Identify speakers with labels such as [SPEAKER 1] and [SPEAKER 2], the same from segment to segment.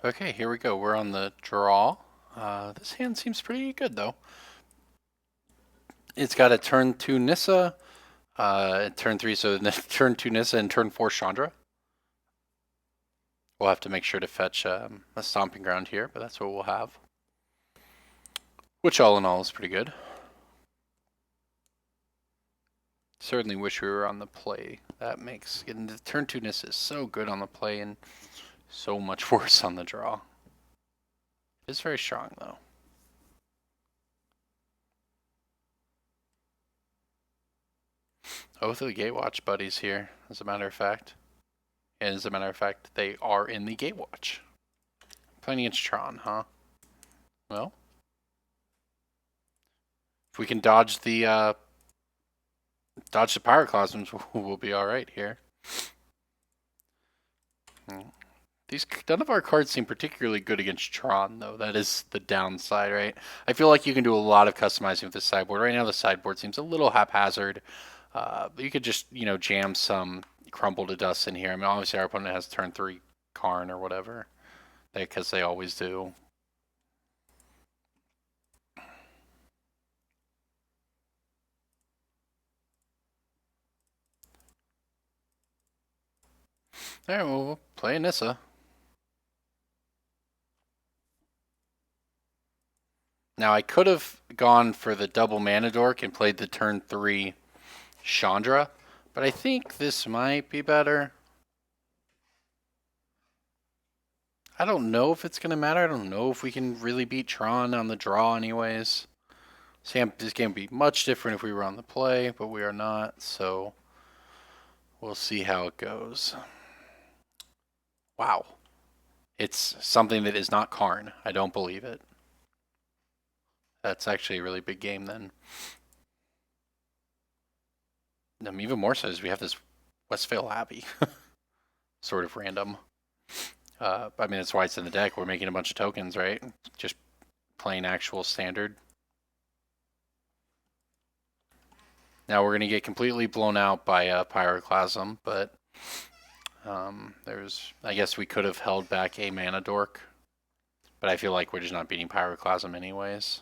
[SPEAKER 1] Okay, here we go. We're on the draw. This hand seems pretty good, though. It's got a turn 2 Nissa, turn 3, so turn 2 Nissa and turn 4 Chandra. We'll have to make sure to fetch a Stomping Ground here, but that's what we'll have. Which all in all is pretty good. Certainly wish we were on the play. That makes getting the turn 2 Nissa is so good on the play and so much worse on the draw. It's very strong, though. Both of the Gatewatch buddies here, as a matter of fact. And as a matter of fact, they are in the Gatewatch. Playing against Tron, huh? Well, if we can dodge the Pyroclasms, we'll be all right here. None of our cards seem particularly good against Tron, though. That is the downside, right? I feel like you can do a lot of customizing with the sideboard. Right now, the sideboard seems a little haphazard. But you could just, jam some Crumble to Dust in here. I mean, obviously our opponent has turn 3 Karn or whatever, because they always do. All right, well, we'll play Nissa. Now, I could have gone for the double mana dork and played the turn 3 Chandra, but I think this might be better. I don't know if it's going to matter. I don't know if we can really beat Tron on the draw anyways. This game would be much different if we were on the play, but we are not, so we'll see how it goes. Wow. It's something that is not Karn. I don't believe it. That's actually a really big game then. Even more so is we have this Westvale Abbey. Sort of random. I mean, that's why it's in the deck. We're making a bunch of tokens, right? Just playing actual standard. Now we're going to get completely blown out by Pyroclasm, but I guess we could have held back a Mana Dork, but I feel like we're just not beating Pyroclasm anyways.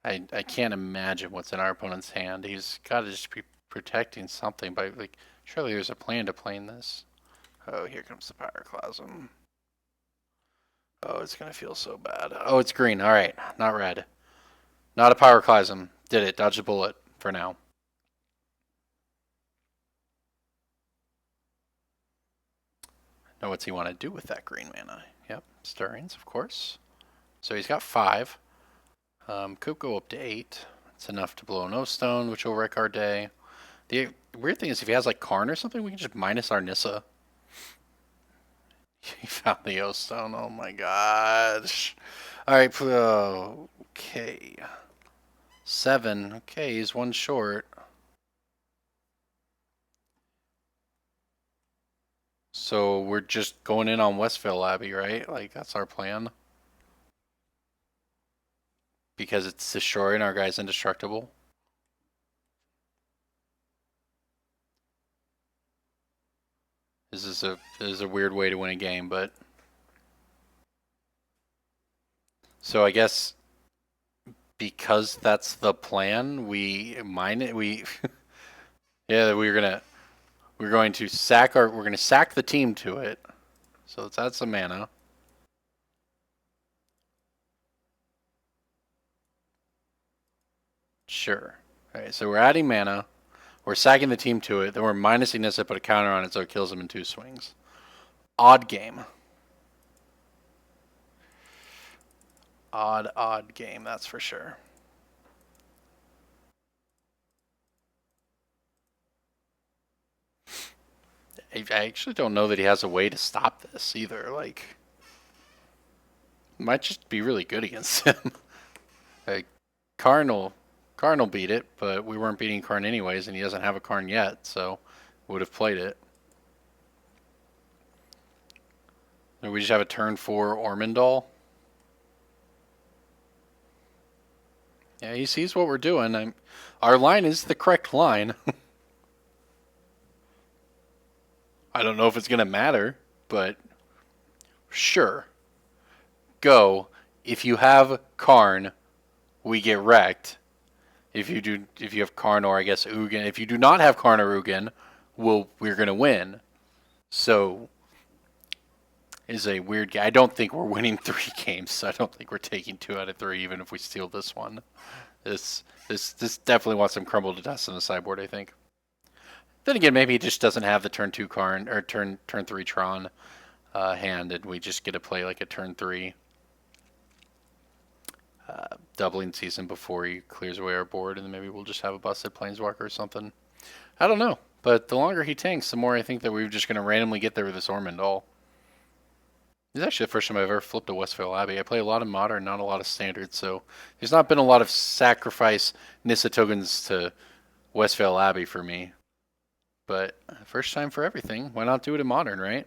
[SPEAKER 1] I can't imagine what's in our opponent's hand. He's got to just be protecting something by, surely there's a plan to playing this. Oh, here comes the Pyroclasm. Oh, it's going to feel so bad. Oh, it's green. All right, not red. Not a Pyroclasm. Did it. Dodge a bullet for now. Now, what's he want to do with that green mana? Yep, Stirrings, of course. So he's got 5. Could go up to 8. It's enough to blow no stone, which will wreck our day. The weird thing is, if he has like Karn or something, we can just minus our Nissa. He found the O stone. Oh my gosh! All right, okay. 7. Okay, he's 1 short. So we're just going in on Westvale Abbey, right? Like, that's our plan. Because it's destroying our guy's indestructible. This is a weird way to win a game, but so I guess because that's the plan, we mine it. Yeah, we're going to sack the team to it. So that's a mana. Sure. All right, so we're adding mana. We're sacking the team to it. Then we're minusing this to put a counter on it so it kills them in 2 swings. Odd game. Odd game, that's for sure. I actually don't know that he has a way to stop this either. Like, might just be really good against him. Like, Karn will beat it, but we weren't beating Karn anyways, and he doesn't have a Karn yet, so would have played it. And we just have a turn 4 Ormondal. Yeah, he sees what we're doing. Our line is the correct line. I don't know if it's going to matter, but sure. Go. If you have Karn, we get wrecked. If you have Karn or I guess Ugin, if you do not have Karn or Ugin, we're going to win. So is a weird game. I don't think we're winning 3 games. So I don't think we're taking 2 out of 3, even if we steal this one. This definitely wants some crumble to dust in the sideboard, I think. Then again, maybe he just doesn't have the turn 2 Karn or turn 3 Tron hand, and we just get to play like a turn 3 doubling season before he clears away our board, and then maybe we'll just have a busted Planeswalker or something. I don't know. But the longer he tanks, the more I think that we're just going to randomly get there with this Ormondal. This is actually the first time I've ever flipped a Westvale Abbey. I play a lot of Modern, not a lot of Standard, so there's not been a lot of sacrifice Nissa tokens to Westvale Abbey for me. But first time for everything. Why not do it in Modern, right?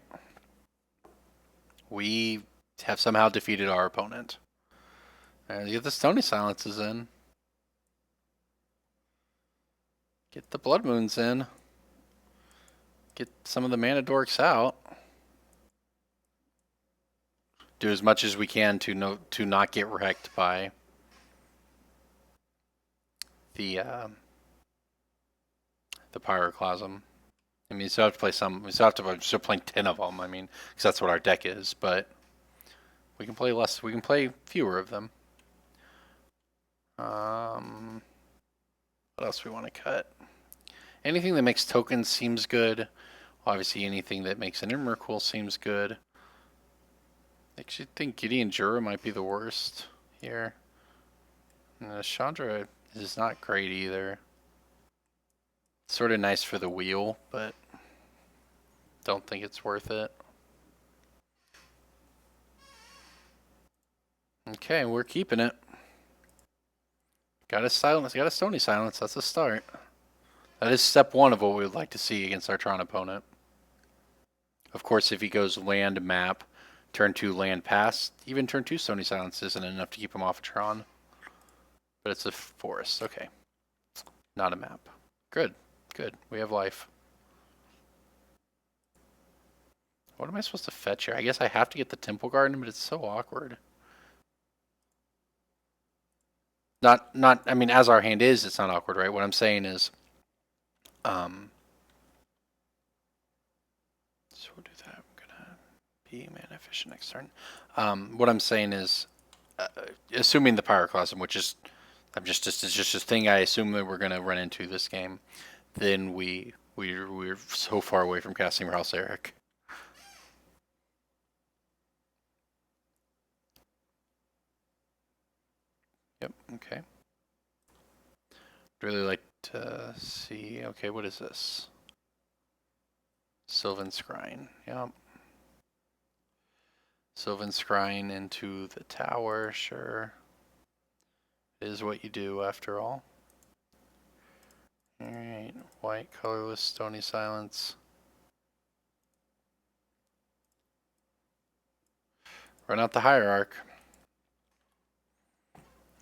[SPEAKER 1] We have somehow defeated our opponent. And get the Stony Silences in. Get the Blood Moons in. Get some of the Mana Dorks out. Do as much as we can to not get wrecked by the Pyroclasm. I mean, you still have to play some. We still have to. We're still playing 10 of them. I mean, because that's what our deck is. But we can play less. We can play fewer of them. What else do we want to cut? Anything that makes tokens seems good. Obviously, anything that makes an Emrakul seems good. I actually think Gideon Jura might be the worst here. And Chandra is not great either. Sort of nice for the wheel, but don't think it's worth it. Okay, we're keeping it. Got a silence. Got a Stony Silence. That's a start. That is step 1 of what we would like to see against our Tron opponent. Of course, if he goes land map, turn 2 land pass, even turn 2 Stony Silence isn't enough to keep him off of Tron. But it's a forest. Okay. Not a map. Good. Good. We have life. What am I supposed to fetch here? I guess I have to get the Temple Garden, but it's so awkward. Not, I mean, as our hand is, it's not awkward, right? What I'm saying is, so we'll do that. I'm gonna be mana efficient next turn. What I'm saying is, assuming the Pyroclasm, which is, it's just a thing I assume that we're gonna run into this game, then we're so far away from casting Rouse Eric. Yep. Okay. Really like to see. Okay, what is this? Sylvan Scrying. Yep. Sylvan Scrying into the tower. Sure. It is what you do after all. Alright. White, colorless, Stony Silence. Run out the Hierarch.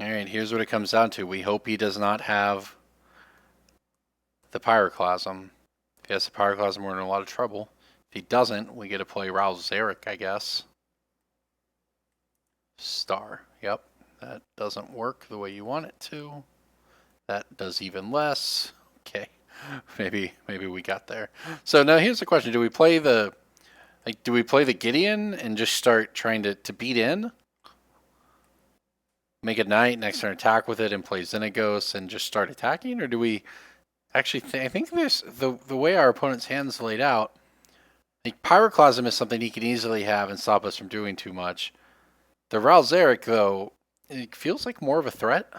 [SPEAKER 1] Alright, here's what it comes down to. We hope he does not have the Pyroclasm. If he has the Pyroclasm, we're in a lot of trouble. If he doesn't, we get to play Rouse Zarek, I guess. Star. Yep. That doesn't work the way you want it to. That does even less. Okay. Maybe we got there. So now here's the question. Do we play the Gideon and just start trying to beat in? Make a Knight, next turn attack with it and play Xenagos and just start attacking? Or do we actually I think there's the way our opponent's hand's laid out, like Pyroclasm is something he can easily have and stop us from doing too much. The Rouse Zarek, though, it feels like more of a threat.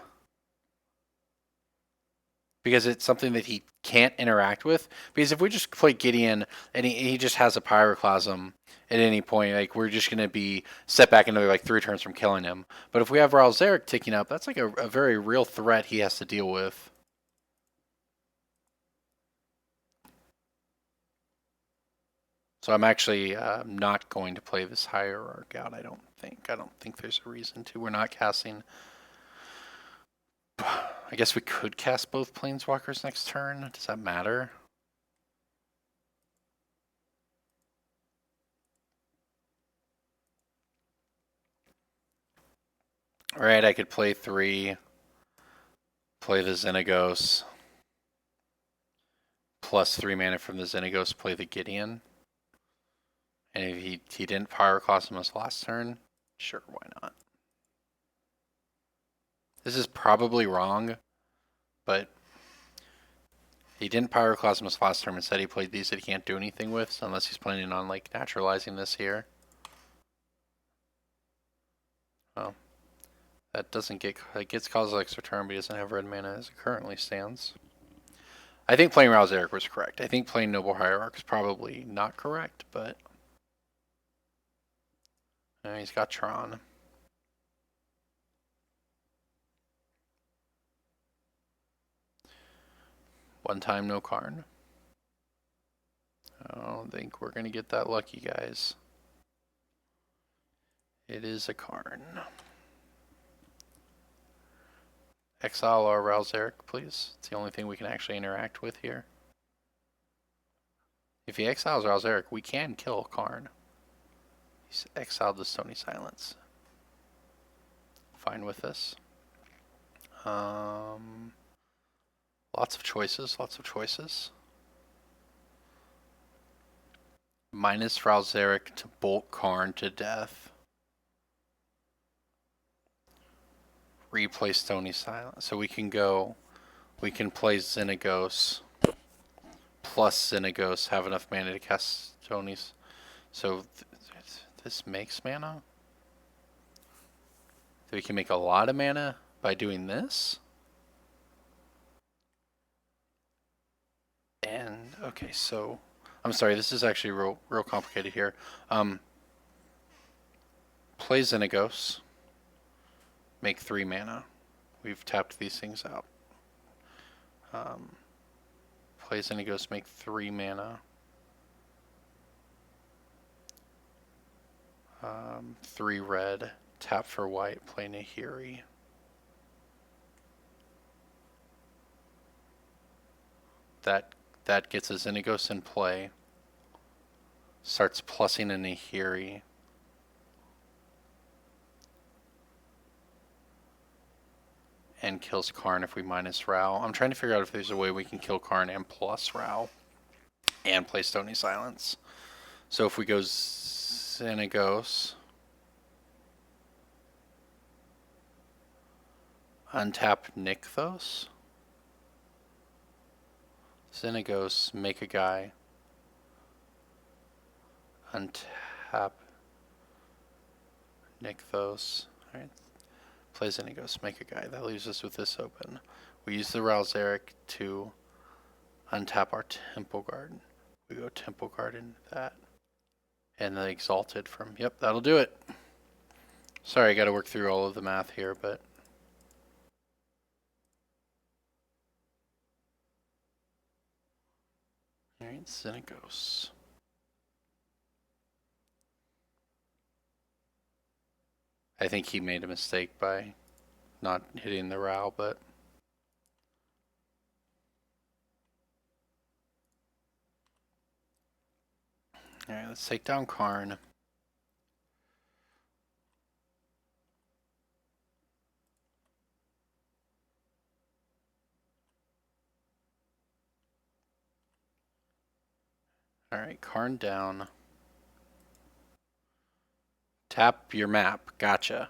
[SPEAKER 1] Because it's something that he can't interact with. Because if we just play Gideon and he just has a Pyroclasm at any point, like we're just going to be set back another like 3 turns from killing him. But if we have Rouse Zarek ticking up, that's like a very real threat he has to deal with. So I'm actually not going to play this Hierarch out, I don't think. I don't think there's a reason to. We're not casting... I guess we could cast both Planeswalkers next turn. Does that matter? Right, I could play 3, play the Xenagos, plus 3 mana from the Xenagos, play the Gideon. And if he didn't Pyroclasm us last turn, sure, why not? This is probably wrong, but he didn't Pyroclasm us last turn. Instead, he played these that he can't do anything with, so unless he's planning on like naturalizing this here. Oh, that doesn't get, it gets Kozilek's return, but he doesn't have red mana as it currently stands. I think playing Rouse Eric was correct. I think playing Noble Hierarch is probably not correct, but he's got Tron. One time, no Karn. I don't think we're going to get that lucky, guys. It is a Karn. Exile our Rouse Eric, please. It's the only thing we can actually interact with here. If he exiles Rouse Eric, we can kill Karn. He's exiled the Stony Silence. Fine with this. Lots of choices, lots of choices. Minus Rouse Eric to bolt Karn to death. Replay Stony Silence. So we can go, we can play Xenagos plus Xenagos, have enough mana to cast Stonies. So this makes mana? So we can make a lot of mana by doing this? And, okay, so, I'm sorry, this is actually real complicated here. Play Xenagos. Make 3 mana. We've tapped these things out. Play Xenagos, make 3 mana. 3 red. Tap for white, play Nahiri. That gets a Xenagos in play. Starts plussing a Nahiri. And kills Karn if we minus Rao. I'm trying to figure out if there's a way we can kill Karn and plus Rao. And play Stony Silence. So if we go Xenagos. Untap Nykthos. Xenagos, make a guy. Untap Nykthos. Alright. Play Xenagos, make a guy. That leaves us with this open. We use the Rouse Eric to untap our Temple Garden. We go Temple Garden, that. And the Exalted from, yep, that'll do it. Sorry, I gotta work through all of the math here, but. Alright, Xenagos. I think he made a mistake by not hitting the Rao, but. Alright, let's take down Karn. Alright, Karn down. Tap your map. Gotcha.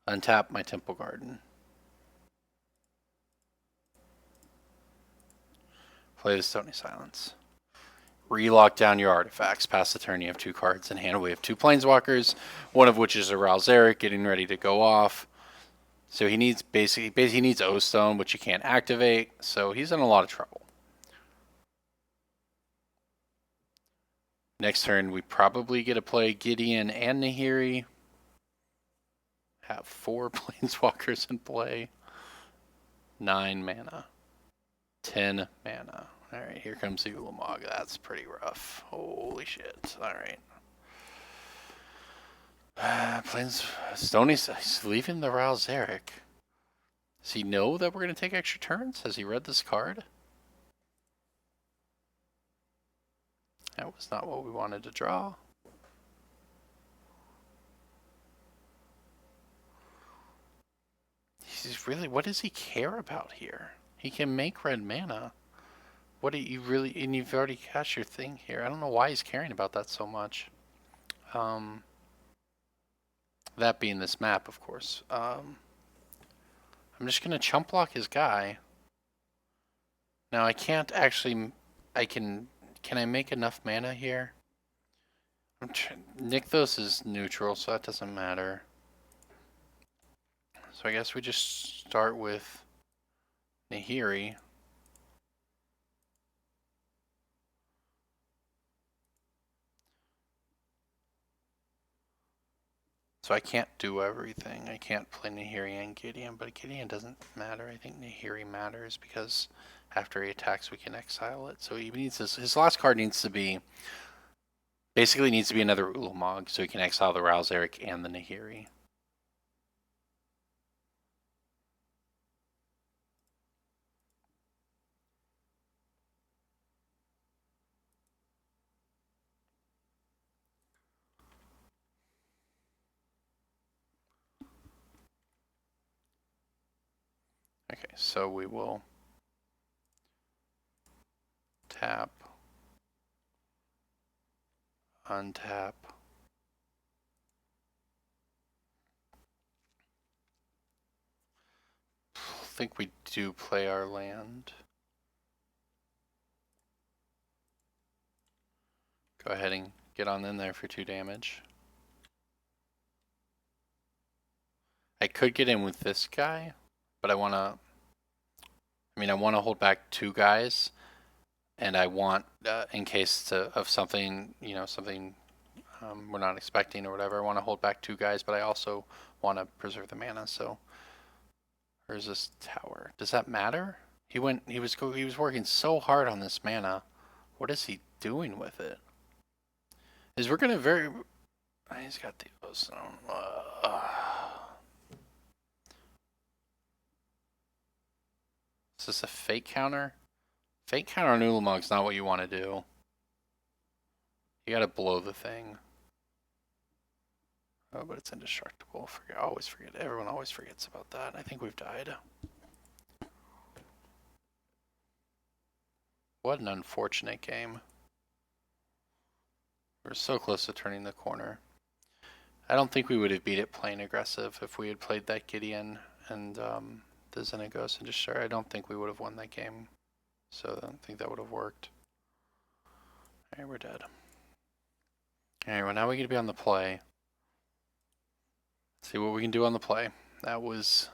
[SPEAKER 1] Untap my Temple Garden. Play the Stony Silence. Relock down your artifacts. Pass the turn, you have 2 cards in hand. We have 2 Planeswalkers, one of which is a Rouse Eric getting ready to go off. So he needs basically he needs O-Stone, which he can't activate. So he's in a lot of trouble. Next turn, we probably get to play Gideon and Nahiri. Have 4 Planeswalkers in play. 9 mana. 10 mana. Alright, here comes the Ulamog. That's pretty rough. Holy shit. Alright. Stoney's he's leaving the Rouse Eric. Does he know that we're going to take extra turns? Has he read this card? That was not what we wanted to draw. what does he care about here? He can make red mana. What do you really, and you've already cast your thing here. I don't know why he's caring about that so much. That being this map, of course. I'm just going to chump block his guy. Now I can't actually, can I make enough mana here? Nykthos is neutral, so that doesn't matter. So I guess we just start with Nahiri. So I can't do everything. I can't play Nahiri and Gideon, but Gideon doesn't matter. I think Nahiri matters because after he attacks, we can exile it. So he needs his last card needs to be, basically needs to be another Ulamog, so he can exile the Ralzeric and the Nahiri. Okay, so we will tap, untap. I think we do play our land. Go ahead and get on in there for 2 damage. I could get in with this guy, but I want to hold back 2 guys, and I want, in case of something, something we're not expecting or whatever, I want to hold back 2 guys, but I also want to preserve the mana. So where's this tower? Does that matter? He was working so hard on this mana. What is he doing with it? We're gonna he's got the ozone. Is this a fake counter? Fake counter on Ulamog's not what you want to do. You gotta blow the thing. Oh, but it's indestructible. Everyone always forgets about that. I think we've died. What an unfortunate game. We're so close to turning the corner. I don't think we would have beat it playing aggressive if we had played that Gideon and the Xenagos and just sure. I don't think we would have won that game. So I don't think that would have worked. Alright, we're dead. Alright, well now we get to be on the play. Let's see what we can do on the play. That was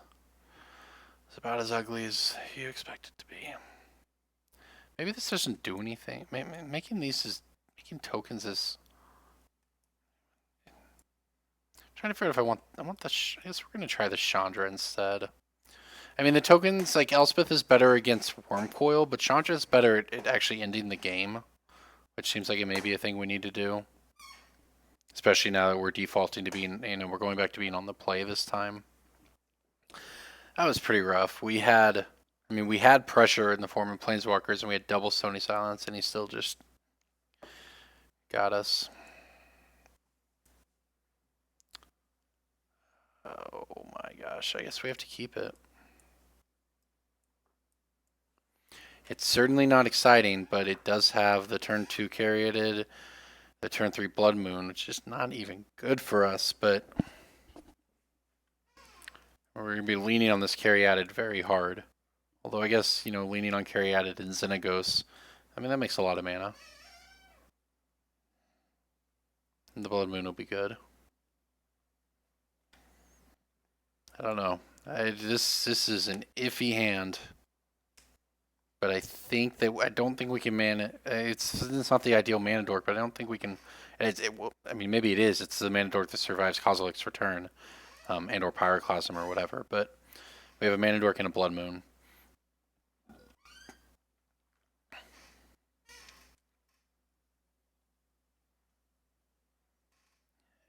[SPEAKER 1] about as ugly as you expect it to be. Maybe this doesn't do anything. Making tokens is. I'm trying to figure out if I guess we're gonna try the Chandra instead. I mean, the tokens, like Elspeth is better against Wormcoil, but Chandra is better at actually ending the game, which seems like it may be a thing we need to do. Especially now that we're defaulting to being, we're going back to being on the play this time. That was pretty rough. We had pressure in the form of Planeswalkers, and we had double Stony Silence, and he still just got us. Oh my gosh, I guess we have to keep it. It's certainly not exciting, but it does have the turn 2 Caryatid, the turn 3 Blood Moon, which is not even good for us, but we're going to be leaning on this Caryatid very hard. Although I guess, leaning on Caryatid and Xenagos, that makes a lot of mana. And the Blood Moon will be good. I don't know. This is an iffy hand. But I don't think we can mana. It's not the ideal mana dork, but I don't think we can. Maybe it is. It's the mana dork that survives Kozilek's return, and or Pyroclasm or whatever. But we have a mana dork and a Blood Moon.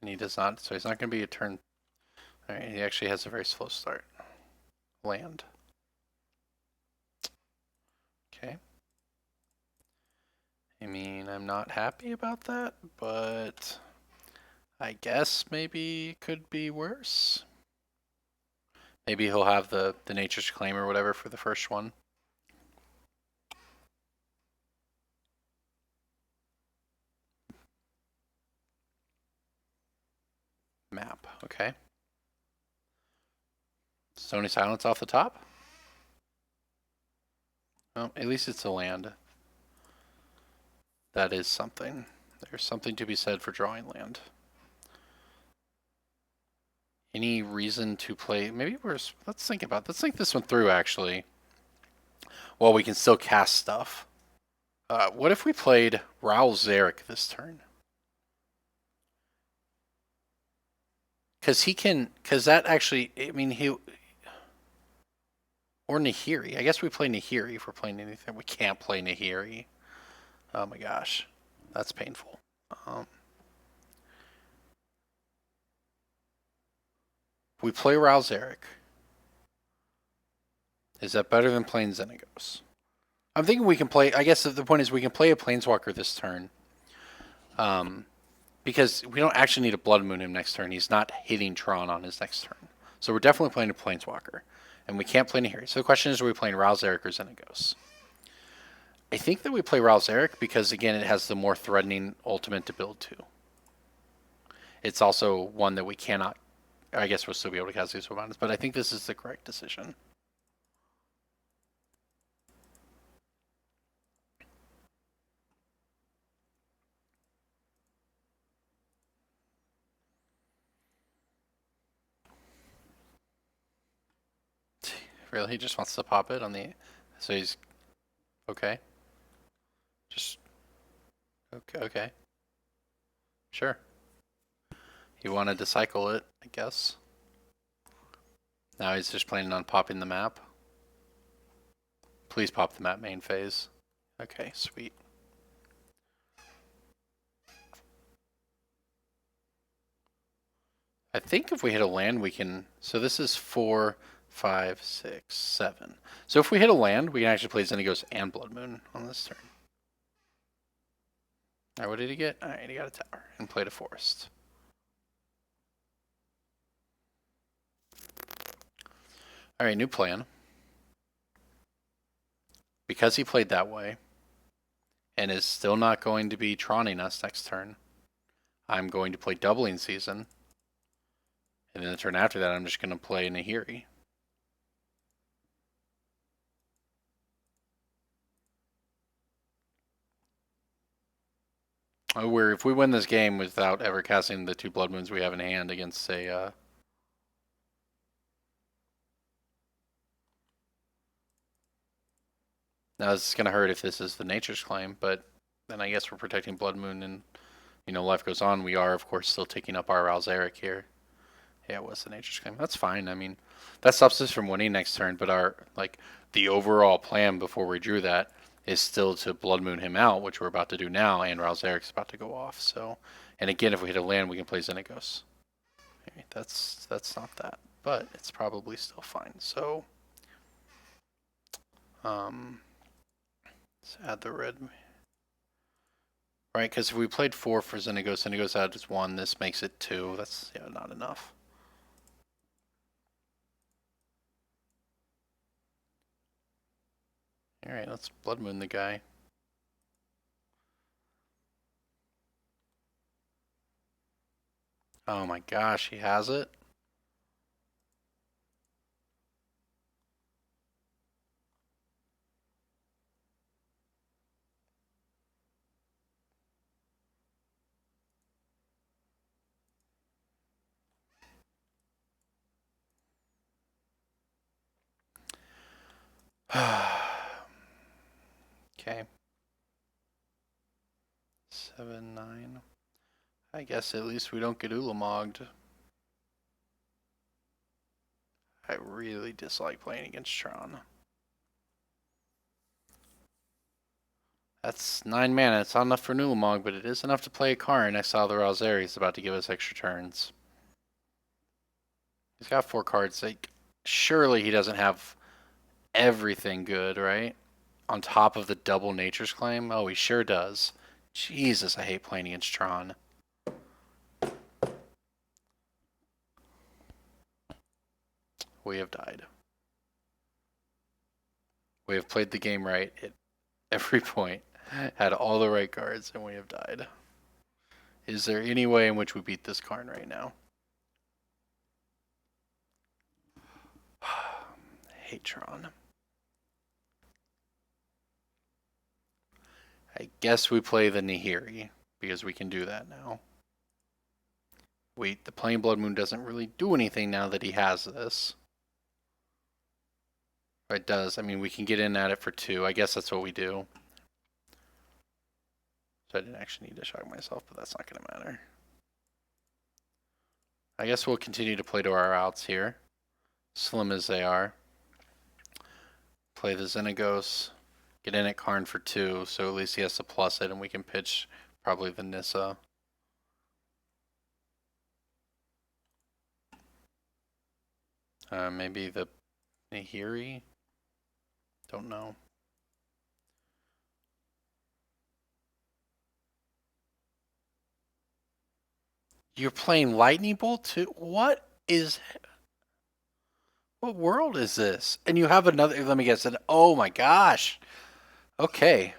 [SPEAKER 1] And he does not. So he's not going to be a turn. All right. He actually has a very slow start. Land. Okay. I'm not happy about that, but I guess maybe it could be worse. Maybe he'll have the Nature's Claim or whatever for the first one. Map, okay. Stony Silence off the top. Well, at least it's a land. That is something. There's something to be said for drawing land. Any reason to play? Maybe let's think this one through actually. Well, we can still cast stuff. What if we played Raul Zarek this turn? Because that actually, I mean, or Nahiri. I guess we play Nahiri if we're playing anything. We can't play Nahiri. Oh my gosh, that's painful. We play Raul Zarek. Is that better than playing Xenagos? I'm thinking we can play. I guess the point is we can play a Planeswalker this turn. Because we don't actually need to Blood Moon him next turn. He's not hitting Tron on his next turn. So we're definitely playing a Planeswalker. And we can't play Nahiri. So the question is, are we playing Raul Zarek or Xenagos? I think that we play Raul Zarek because, again, it has the more threatening ultimate to build to. It's also one that we cannot... I guess we'll still be able to cast these Mountains, but I think this is the correct decision. Really? He just wants to pop it on the... So he's... Okay. Just... Okay. Sure. He wanted to cycle it, I guess. Now he's just planning on popping the map. Please pop the map main phase. Okay, sweet. I think if we hit a land, we can... So this is 4, 5, 6, 7. So if we hit a land, we can actually play Xenagos and Blood Moon on this turn. Alright, what did he get? Alright, he got a tower and played a forest. Alright, new plan. Because he played that way, and is still not going to be Troning us next turn, I'm going to play Doubling Season. And then the turn after that, I'm just going to play Nahiri. Where if we win this game without ever casting the 2 Blood Moons we have in hand against a... Now this is going to hurt if this is the Nature's Claim, but then I guess we're protecting Blood Moon and, life goes on. We are, of course, still taking up our Raul Zarek here. Yeah, it was the Nature's Claim. That's fine. I mean, that stops us from winning next turn, but the overall plan before we drew that is still to Blood Moon him out, which we're about to do now, and Raul Zarek's about to go off. So, and again, if we hit a land, we can play Xenagos. Okay, that's not that, but it's probably still fine. So, let's add the red. Right, because if we played 4 for Xenagos, Xenagos adds 1. This makes it 2. That's not enough. Alright, let's Blood Moon the guy. Oh my gosh, he has it? Okay. 7, 9. I guess at least we don't get Ulamogged. I really dislike playing against Tron. That's 9 mana. It's not enough for Ulamog, but it is enough to play a card and exile the Raul Zarek. He's about to give us extra turns. He's got 4 cards. Like, surely he doesn't have everything good, right? On top of the double Nature's Claim? Oh, he sure does. Jesus, I hate playing against Tron. We have died. We have played the game right at every point, had all the right cards, and we have died. Is there any way in which we beat this Karn right now? Hate Tron. I guess we play the Nihiri, because we can do that now. Wait, the Plain Blood Moon doesn't really do anything now that he has this. It does. I mean, we can get in at it for 2. I guess that's what we do. So I didn't actually need to shock myself, but that's not going to matter. I guess we'll continue to play to our outs here. Slim as they are. Play the Xenagos. Get in at Karn for 2, so at least he has to plus it, and we can pitch probably the Nissa. Maybe the Nihiri? Don't know. You're playing Lightning Bolt too? What world is this? And you have another, let me guess, oh my gosh. Okay.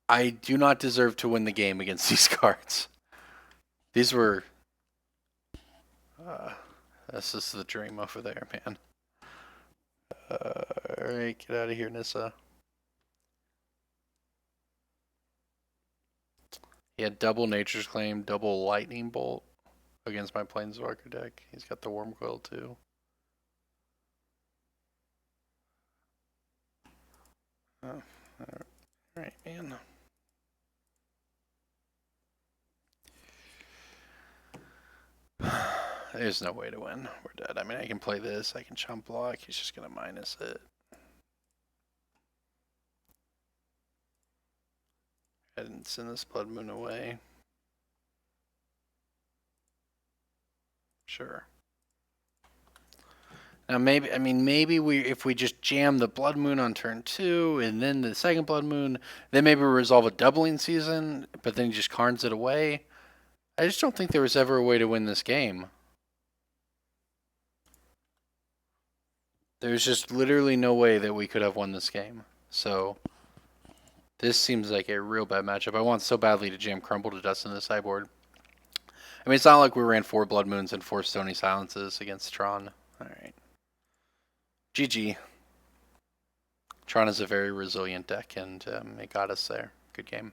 [SPEAKER 1] I do not deserve to win the game against these cards. These were... this is the dream over there, man. Alright, get out of here, Nissa. He had double Nature's Claim, double Lightning Bolt against my Planeswalker deck. He's got the Worm Coil too. Oh, alright, man. There's no way to win. We're dead. I mean, I can play this. I can chump block. He's just going to minus it. I didn't send this Blood Moon away. Sure. Now maybe, I mean, maybe if we just jam the Blood Moon on turn 2 and then the second Blood Moon, then maybe we resolve a doubling season, but then he just Karns it away. I just don't think there was ever a way to win this game. There's just literally no way that we could have won this game. So this seems like a real bad matchup. I want so badly to jam Crumble to Dust in the sideboard. I mean, it's not like we ran 4 Blood Moons and 4 Stony Silences against Tron. Alright. GG. Tron is a very resilient deck, and it got us there. Good game.